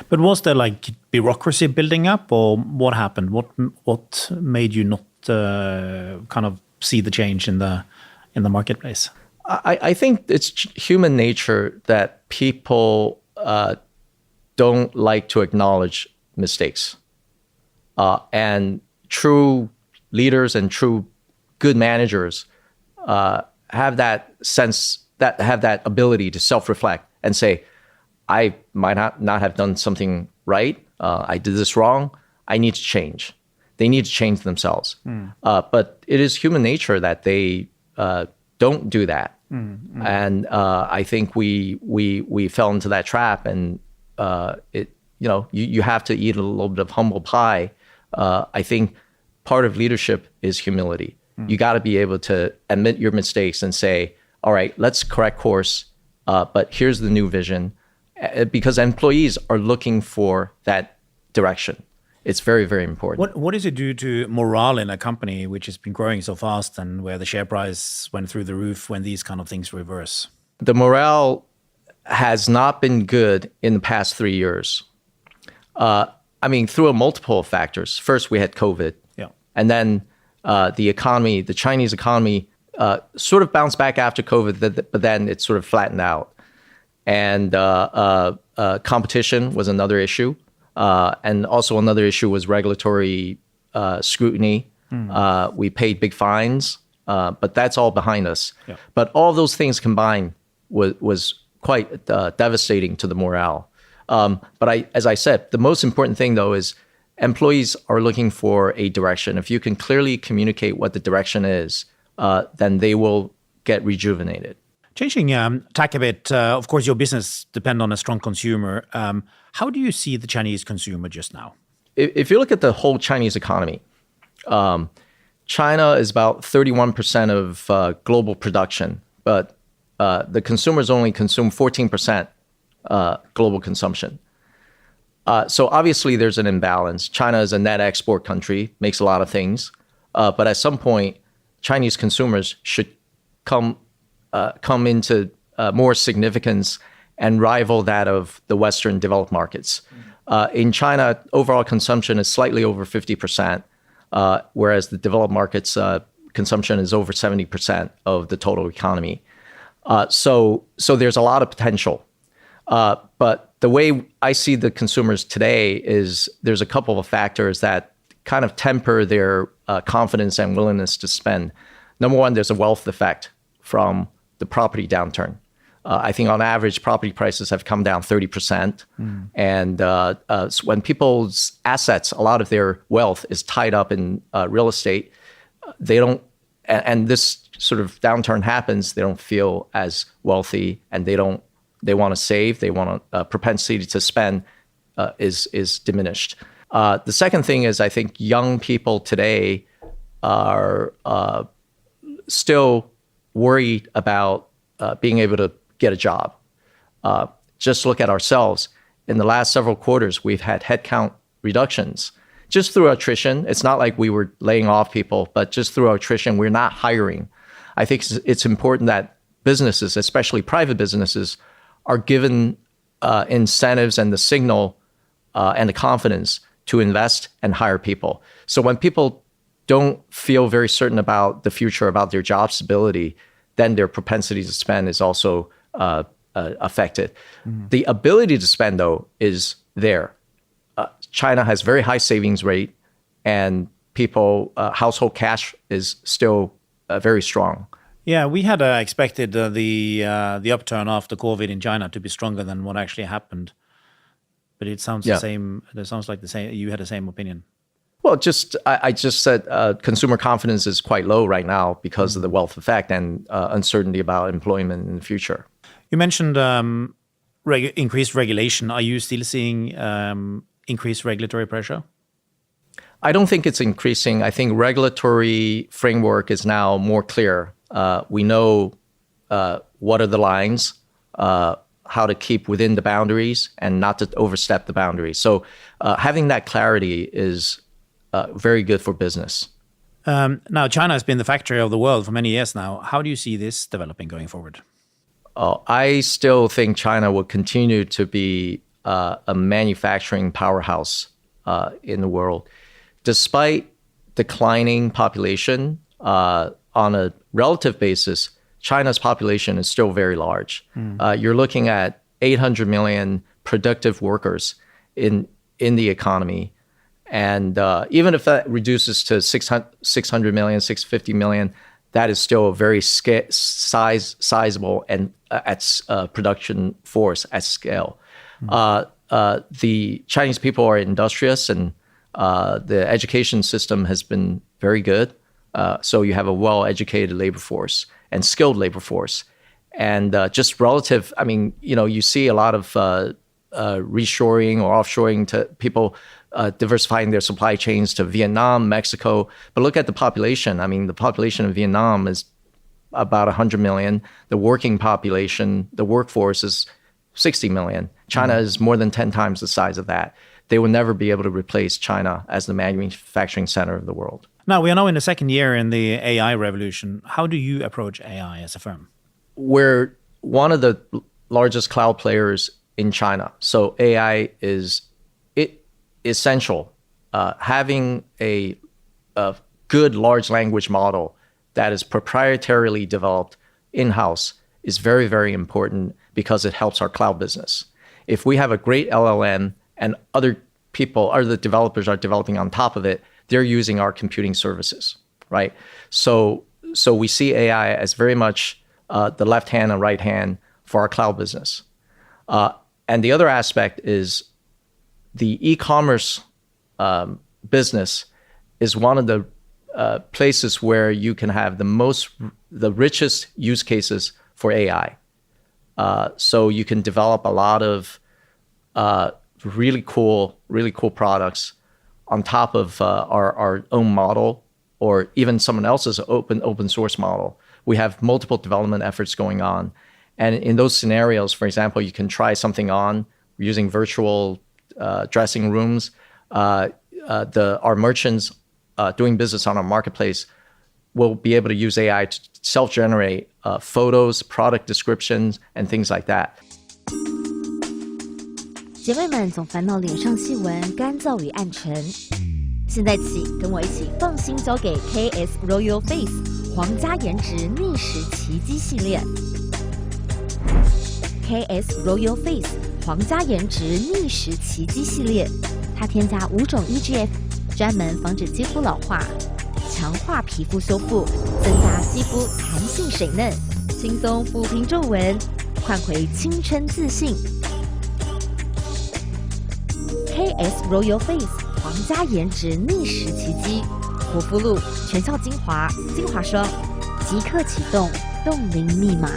But was there like bureaucracy building up, or what happened? What made you not kind of see the change in the marketplace? I think it's human nature that people don't like to acknowledge mistakes. And true leaders and true good managers have that sense, have that ability to self-reflect and say, I might not have done something right. I did this wrong. I need to change. They need to change themselves. But it is human nature that they don't do that. And I think we fell into that trap, and you have to eat a little bit of humble pie. I think part of leadership is humility. You got to be able to admit your mistakes and say, all right, let's correct course, but here's the new vision. Because employees are looking for that direction. It's very, very important. What does it do to morale in a company which has been growing so fast and where the share price went through the roof when these kind of things reverse? The morale has not been good in the past 3 years. Through a multiple factors. First, we had COVID. Yeah. And then the economy, the Chinese economy, sort of bounced back after COVID, but then it sort of flattened out. And competition was another issue. And also another issue was regulatory scrutiny. We paid big fines, but that's all behind us. Yeah. But all those things combined was quite devastating to the morale. But as I said, the most important thing, though, is employees are looking for a direction. If you can clearly communicate what the direction is, then they will get rejuvenated. Changing tack a bit, of course, your business depends on a strong consumer. How do you see the Chinese consumer just now? If you look at the whole Chinese economy, China is about 31% of global production, but the consumers only consume 14% global consumption. So obviously there's an imbalance. China is a net export country, makes a lot of things. But at some point, Chinese consumers should come into more significance and rival that of the Western developed markets. In China, overall consumption is slightly over 50%, whereas the developed markets consumption is over 70% of the total economy. So there's a lot of potential. But the way I see the consumers today is there's a couple of factors that kind of temper their confidence and willingness to spend. Number one, there's a wealth effect from the property downturn. I think on average, property prices have come down 30%. And so when people's assets, a lot of their wealth is tied up in real estate, they don't, and this sort of downturn happens, they don't feel as wealthy, and they want to save, they want a propensity to spend is diminished. The second thing is, I think young people today are still worried about being able to get a job. Just look at ourselves. In the last several quarters, we've had headcount reductions just through attrition. It's not like we were laying off people, but just through attrition, we're not hiring. I think it's important that businesses, especially private businesses, are given incentives and the signal and the confidence to invest and hire people. So when people don't feel very certain about the future, about their job stability, then their propensity to spend is also affected. The ability to spend, though, is there. China has very high savings rate, and people household cash is still very strong. Yeah, we had expected the upturn after COVID in China to be stronger than what actually happened, but it sounds the same. It sounds like the same. You had the same opinion. Well, I just said consumer confidence is quite low right now because of the wealth effect and uncertainty about employment in the future. You mentioned increased regulation. Are you still seeing increased regulatory pressure? I don't think it's increasing. I think regulatory framework is now more clear. We know what are the lines, how to keep within the boundaries and not to overstep the boundaries. So having that clarity is very good for business. Now, China has been the factory of the world for many years now. How do you see this developing going forward? I still think China will continue to be a manufacturing powerhouse in the world. Despite declining population, on a relative basis, China's population is still very large. You're looking at 800 million productive workers in the economy. And even if that reduces to 600 million, 650 million, that is still a very sizable and at production force at scale. The Chinese people are industrious, and the education system has been very good. So you have a well-educated labor force and skilled labor force. And just relative, I mean, you see a lot of reshoring or offshoring to people diversifying their supply chains to Vietnam, Mexico. But look at the population. I mean, the population of Vietnam is about 100 million. The working population, the workforce is 60 million. China is more than 10 times the size of that. They will never be able to replace China as the manufacturing center of the world. Now, we are now in the second year in the AI revolution. How do you approach AI as a firm? We're one of the largest cloud players in China. So AI is essential. Having a good large language model that is proprietarily developed in-house is very, very important because it helps our cloud business. If we have a great LLM and other developers are developing on top of it, they're using our computing services, right? So we see AI as very much the left hand and right hand for our cloud business. And the other aspect is the e-commerce business is one of the places where you can have the richest use cases for AI. So you can develop a lot of really cool products on top of our own model, or even someone else's open source model. We have multiple development efforts going on. And in those scenarios, for example, you can try something on using virtual dressing rooms. Our merchants doing business on our marketplace will be able to use AI to self-generate photos, product descriptions, and things like that. 姐妹们总烦恼脸上细纹、干燥与暗沉，现在起跟我一起放心交给 KS Royal Face 皇家颜值逆时奇迹系列。KS Royal Face 皇家颜值逆时奇迹系列，它添加5种 EGF， 专门防止肌肤老化，强化皮肤修复，增加肌肤弹性水嫩，轻松抚平皱纹，换回青春自信。KS Royal Face 皇家颜值逆时奇迹，护肤露、全效精华、精华霜，即刻启动冻龄密码。